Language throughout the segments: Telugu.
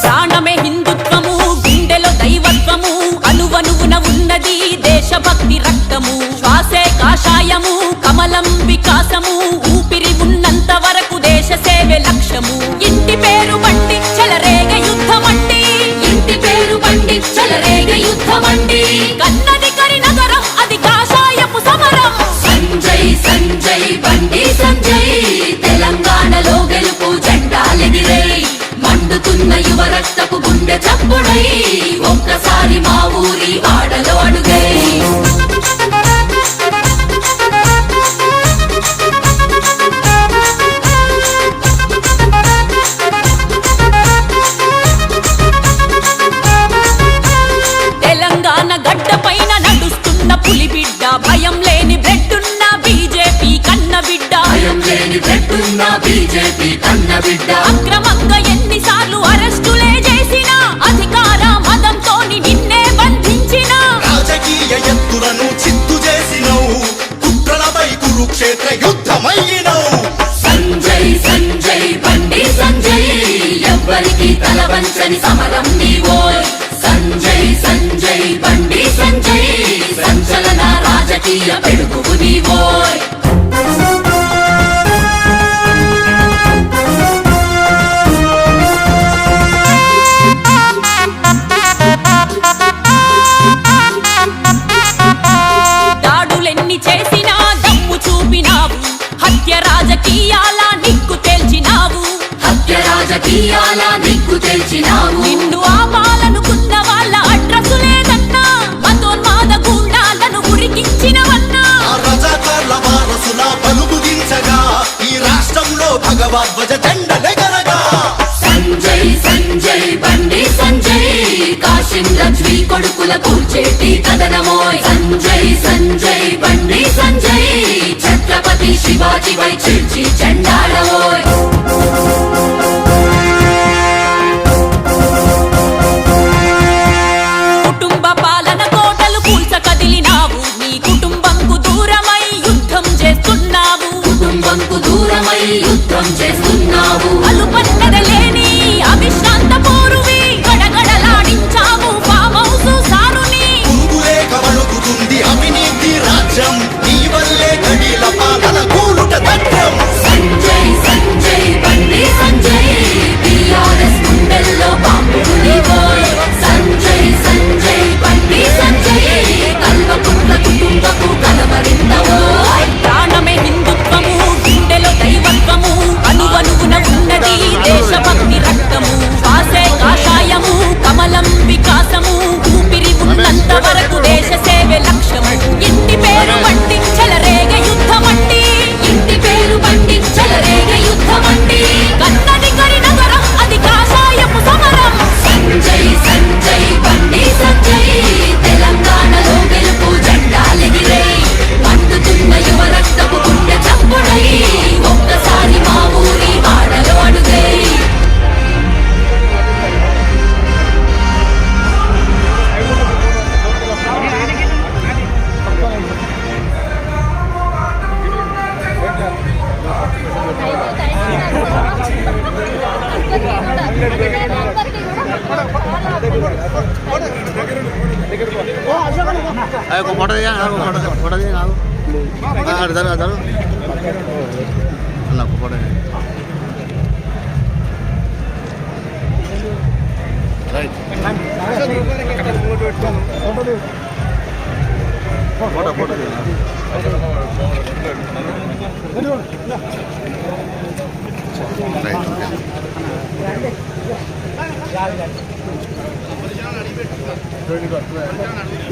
ప్రాణమే హిందుత్వము, గుండెలో దైవత్వము, అనువనువున ఉన్నది దేశభక్తి రక్తము. శ్వాసే కాషాయము, కమలం వికాసము, ఊపిరి ఉన్నంత వరకు దేశ సేవే లక్ష్యము. ఇంటి పేరు బండి చెలరేగ యుద్ధమండి, ఇంటి పేరు బండి చెలరేగ యుద్ధమండి. కన్నది కరినగరం అది కాషాయపు సమరం. సంజయ్ సంజయ్ బండి సంజయ్, తెలంగాణలో గెలుపు జెండాలెగిరే. మండుతున్న యువ రక్తపు గుండె చప్పుడై, ఒక్కసారి మా ఊరి వాడలో అడుగై. తెలంగాణ గడ్డ పైన నడుస్తున్న పులిబిడ్డ, భయం లేని బ్రెడ్డున్న బీజేపీ కన్న బిడ్డ, భయం లేని బ్రెడ్డున్న బీజేపీ కన్న బిడ్డ. అక్రమంగా ఎన్నిసార్లు అరెస్టులే చేసినా, అధికార మదంతోని నిన్నే బంధించిన, రాజకీయ ఎత్తులను చిత్తు చేసినవు, కుట్రలపై కురుక్షేత్ర యుద్ధమయ్యినవు. సంజయ్ సంజయ్ బండి సంజయ్, ఎవ్వరికి తల వంచని సమరం నీవోయ్. సంజయ్ సంజయ్ బండి సంజయ్, సంచలన రాజకీయ పెడుగువు నీవోయ్. దాడులెన్ని చేసినా దమ్ము చూపినావు, హత్య రాజకీయాల నిగ్గు తేల్చినావు, హత్య రాజకీయాల నిగ్గు తేల్చినావు. నిన్ను ఆపాలనుకున్న వాళ్ళ అడ్రస్ లేదన్నా, మతోన్మాద గుండాలను ఉరికించినవన్నా. రజాకార్ల వారసుల పలుకు దించగా, ఈ రాష్ట్రంలో భగవద్వజ జెండలెగరగా. సంజయ్ సంజయ్ బండి సంజయ్, కాశీం లక్ష్మీ కొడుకుల కూర్చేటి కథనమోయ్. సంజయ్ సంజయ్ బండి సంజయ్, ఛత్రపతి శివాజీ వై చీల్చి చెండాడవోయ్. కుటుంబ పాలన కోటలు కూల్చ కదిలినావు, నీ కుటుంబంకు దూరమై యుద్ధం చేస్తున్నావు, కుటుంబంకు దూరమై యుద్ధం చేస్తున్నావు. అలుపన్నదలేని అవిశ్రాంత పోరువి, గడగడలాడించావు ఫామ్ హౌస్ సారుని. పురుగులేక వణుకుతుంది అవినీతి రాజ్యం, నీ వల్లే గడిల పాలన కూలుట తథ్యం. సంజయ్ సంజయ్ బండి సంజయ్, టీఆర్ఎస్ గుండెల్లో బాంబుడు నీవోయ్. సంజయ్ సంజయ్ బండి సంజయ్, కల్వకుంట్ల కుటుంబపు కలవరిందవోయ్. ప్రాణమే హిందుత్వము, గుండెలో దైవత్వము, అనువనువున ఉన్నది దేశభక్తి రక్తము. శ్వాసే కాషాయము, కమలం వికాసము, ఊపిరి ఉన్నంత వరకు దేశ సేవే లక్ష్యము. ఇంటి పేరు బండి చెలరేగ యుద్ధమండి, ఇంటి పేరు బండి చెలరేగ యుద్ధమండి. కన్నది కరినగరం అది కాషాయపు సమరం. సంజయ్ సంజయ్ బండి సంజయ్, తెలంగాణలో గెలుపు జెండాలెగిరే. మండుతున్న యువ రక్తపు గుండె చప్పుడై, ఒక్కసారి మా ఊరి వాడలో అడుగై. फोटो दिया फोटो दिया photo right photo photo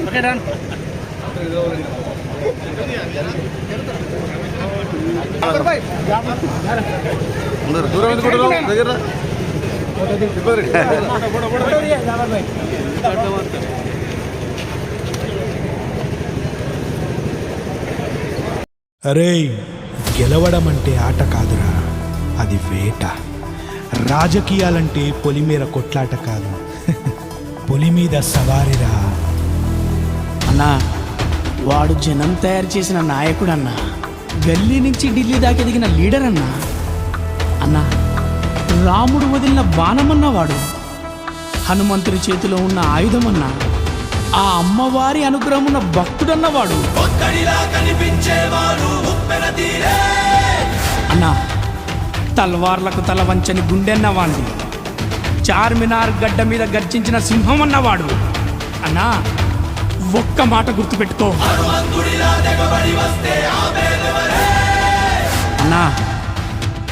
okay done దూరం ఎందుకుంటున్నావు దగ్గర అరే గెలవడం అంటే ఆట కాదురా, అది వేట. రాజకీయాలంటే పొలిమేర కొట్లాట కాదు, పొలి మీద సవారిరా. అన్నా, వాడు జనం తయారు చేసిన నాయకుడు అన్నా, గల్లీ నుంచి ఢిల్లీ దాకా ఎదిగిన లీడర్ అన్నా. అన్నా, రాముడు వదిలిన బాణమన్నా వాడు, హనుమంతుడి చేతిలో ఉన్న ఆయుధం అన్నా, ఆ అమ్మవారి అనుగ్రహం ఉన్న భక్తుడన్నవాడు అన్నా. తల్వార్లకు తల వంచని గుండెన్నవాణ్ణి, చార్మినార్ గడ్డ మీద గర్జించిన సింహం అన్నవాడు. అన్నా, ఒక్క మాట గుర్తుపెట్టుకో అన్నా,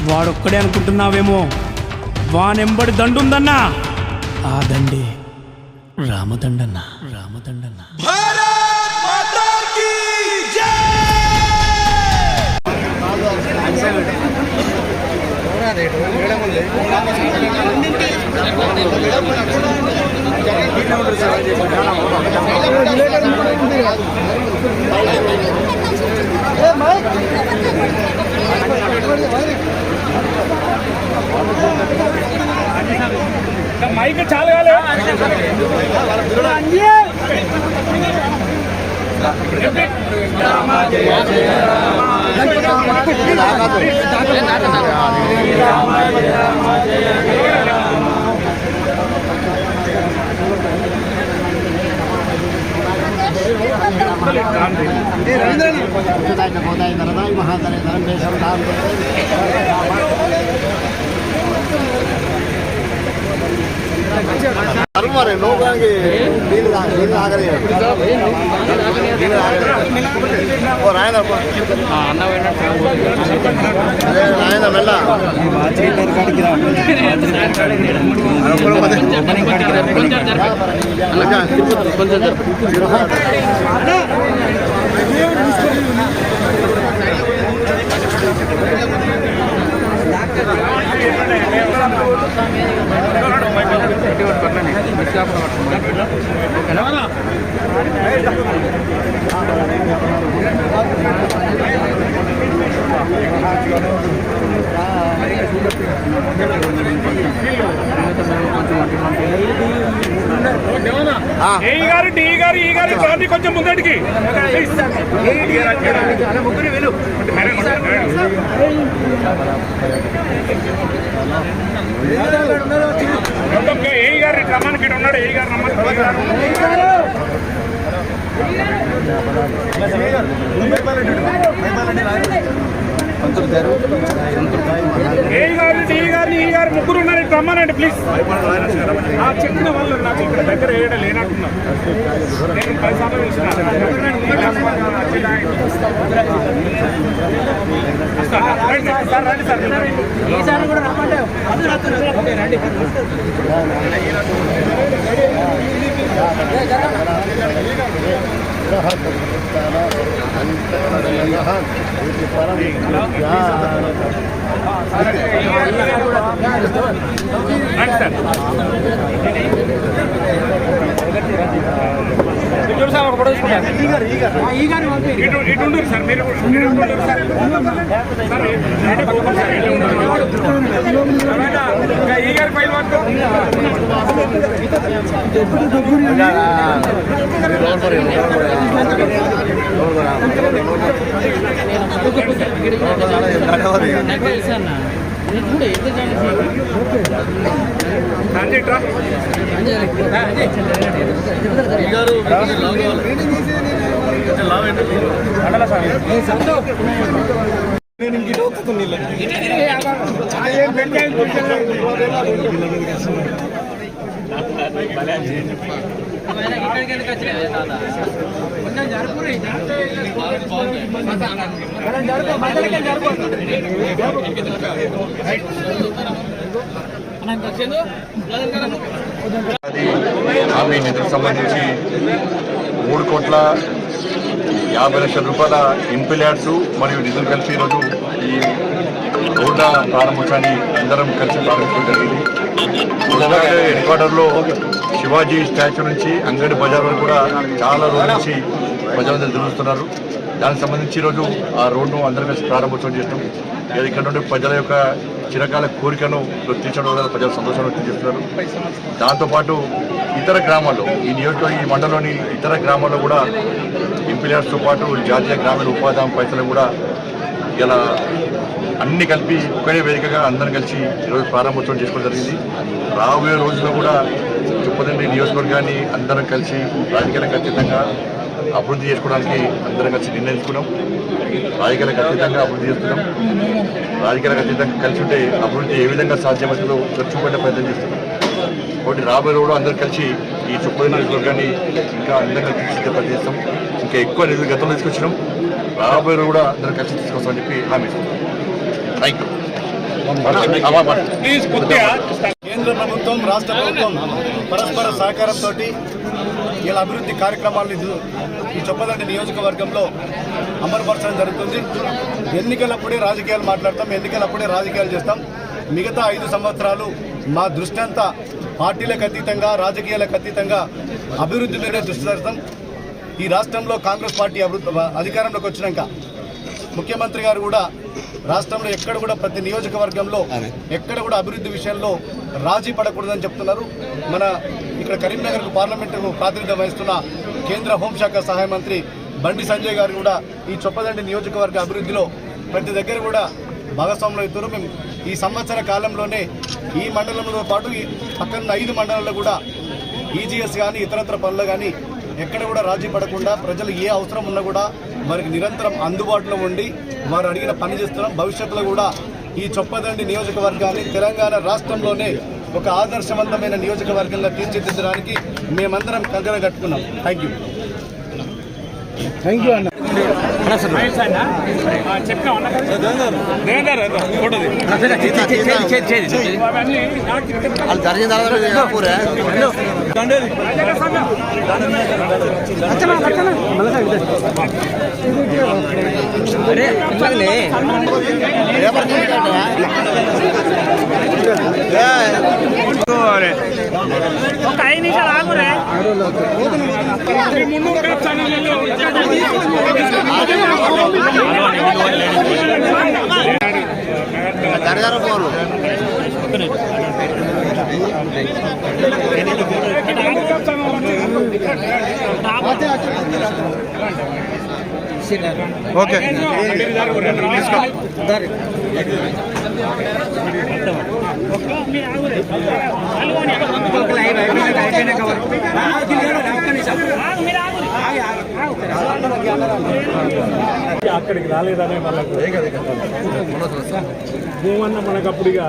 వాడొక్కడే అనుకుంటున్నావేమో, వానెంబడి దండుందన్నా, ఆ దండే రామదండన్న. రామదండన్న. మైక్ చాలు కాలే మరి లోకానికి నీళ్ళు ఆగలేదు రాయన రాయన మెల్ల ఈ గారు రాండి కొంచెం ముందటికి. ఏ గారు రమ్మని ఉన్నాడు. ఏ గారు ఈ గారు ముగ్గురు ఉన్నారు, రమ్మనండి ప్లీజ్. చెప్పిన వాళ్ళు నాకు ఇక్కడ దగ్గర వేయడం లేనట్టున్నారు. నేను 10 సార్లు రండి సార్ కూడా రమ్మంటే రండి. ఇటు సార్ మీరు ఈ గారి ఫైల్ హామీ నిధులకు సంబంధించి 3,50,00,000 రూపాయల ఇన్ఫిలియాడ్స్ మరియు నిధులు కలిసి ఈరోజు ఈ రోడ్ల ప్రారంభోత్సవాన్ని అందరం కలిసి ప్రారంభించడం జరిగింది. హెడ్ క్వార్టర్లో శివాజీ స్టాచ్యూ నుంచి అంగడి బజార్ వరకు కూడా చాలా రోజుల నుంచి ప్రజలందరూ తిరుగుతున్నారు. దానికి సంబంధించి ఈరోజు ఆ రోడ్ను అందరం కలిసి ప్రారంభోత్సవం చేస్తాం. ఇక్కడ నుండి ప్రజల యొక్క చిరకాల కోరికను తీర్చడం వల్ల ప్రజలు సంతోషం వ్యక్తం చేస్తున్నారు. దాంతోపాటు ఇతర గ్రామాల్లో ఈ మండలంలోని ఇతర గ్రామాల్లో కూడా ఎంపీలర్స్తో పాటు జాతీయ గ్రామీణ ఉపాధి హామీ పైసలు కూడా ఇలా అన్ని కలిపి ఒకే వేదికగా అందరం కలిసి ఈరోజు ప్రారంభోత్సవం చేసుకోవడం జరిగింది. రాబోయే రోజుల్లో కూడా చొప్పదండి నియోజకవర్గాన్ని అందరం కలిసి రాజకీయాలకు అతీతంగా అభివృద్ధి చేసుకోవడానికి అందరం కలిసి నిర్ణయించుకున్నాం. రాజకీయాలకు అతీతంగా అభివృద్ధి చేస్తున్నాం. రాజకీయాలకు అతీతంగా కలిసి ఉంటే అభివృద్ధి ఏ విధంగా సాధ్యమవుతుందో చూపెట్టే ప్రయత్నం చేస్తున్నాం. కాబట్టి రాబోయే రోజుల్లో అందరూ కలిసి ఈ చొప్పదండి నియోజకవర్గాన్ని ఇంకా అందంగా తీర్చిదిద్దే ప్రయత్నం చేస్తాం. ఇంకా ఎక్కువ నిధులు గతంలో తీసుకొచ్చినాం. రాబోయే రోజు కూడా అందరం కలిసి తీసుకొస్తామని చెప్పి హామీ ఇస్తాం. Thank you. ప్లీజ్ కొద్దిగా కేంద్ర ప్రభుత్వం రాష్ట్ర ప్రభుత్వం పరస్పర సహకారంతో ఇలా అభివృద్ధి కార్యక్రమాలను ఈ చొప్పదండి నియోజకవర్గంలో అమలుపరచడం జరుగుతుంది. ఎన్నికలప్పుడే రాజకీయాలు మాట్లాడతాం, ఎన్నికలప్పుడే రాజకీయాలు చేస్తాం. మిగతా 5 సంవత్సరాలు మా దృష్టి అంతా పార్టీలకు అతీతంగా రాజకీయాలకు అతీతంగా అభివృద్ధి మీదే దృష్టి పెడతాం. ఈ రాష్ట్రంలో కాంగ్రెస్ పార్టీ అధికారంలోకి వచ్చినాక ముఖ్యమంత్రి గారు కూడా రాష్ట్రంలో ఎక్కడ కూడా ప్రతి నియోజకవర్గంలో ఎక్కడ కూడా అభివృద్ధి విషయంలో రాజీ పడకూడదని చెప్తున్నారు. మన ఇక్కడ కరీంనగర్ పార్లమెంటుకు ప్రాతినిధ్యం వహిస్తున్న కేంద్ర హోంశాఖ సహాయ మంత్రి బండి సంజయ్ గారు కూడా ఈ చొప్పదండి నియోజకవర్గ అభివృద్ధిలో ప్రతి దగ్గర కూడా భాగస్వాములు అవుతారు. మేము ఈ సంవత్సర కాలంలోనే ఈ మండలంలో పాటు ఈ పక్కన 5 మండలాల్లో కూడా ఈజీఎస్ కానీ ఇతరత్ర పనులు కానీ ఎక్కడ కూడా రాజీ పడకుండా ప్రజలు ఏ అవసరం ఉన్నా కూడా వారికి నిరంతరం అందుబాటులో ఉండి వారు అడిగిన పని చేస్తున్నాం. భవిష్యత్తులో కూడా ఈ చొప్పదండి నియోజకవర్గాన్ని తెలంగాణ రాష్ట్రంలోనే ఒక ఆదర్శవంతమైన నియోజకవర్గంగా తీర్చిదిద్దడానికి మేమందరం కంకణం కట్టుకున్నాం. థ్యాంక్ యూ అన్న. ఒక 5 నిమిషాలు ఆగురే. ఓకే అక్కడికి రాలేదనే వాళ్ళకు భూమన్న మనకు అప్పుడు ఇక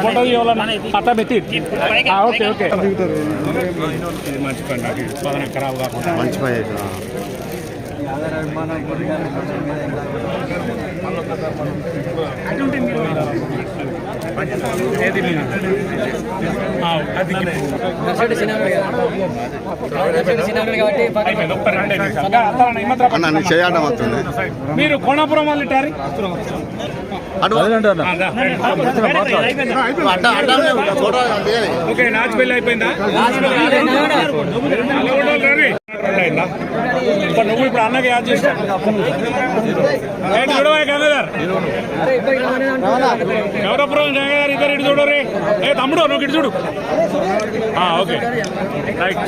ఫోటో ఇవ్వాలని అట్లా పెట్టి ఓకే ఓకే ఇది మంచి పని నాకు ఉత్పాదన ఖరాబ్ కాకుండా మంచి పని మీరు కోణాపురం వాళ్ళు ఇట్టారు ఓకే నాచుపల్లి అయిపోయిందా నువ్వు ఇప్పుడు అన్నకి యాడ్ చేస్తా చూడవా గంగాధర్ ఎవరప్పుడు గంగాధర్ ఇద్దరు ఇటు చూడరే ఏ తమ్ముడు నువ్వు ఇటు చూడు ఓకే రైట్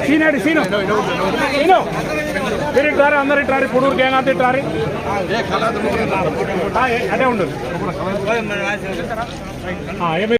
సీనాడు సీను సీను మీరు ఇట్రారు అందరు ఇట్రారు పుడూరు గ్యాంగ్ అంతా ఇట్రారు అదే ఉండదు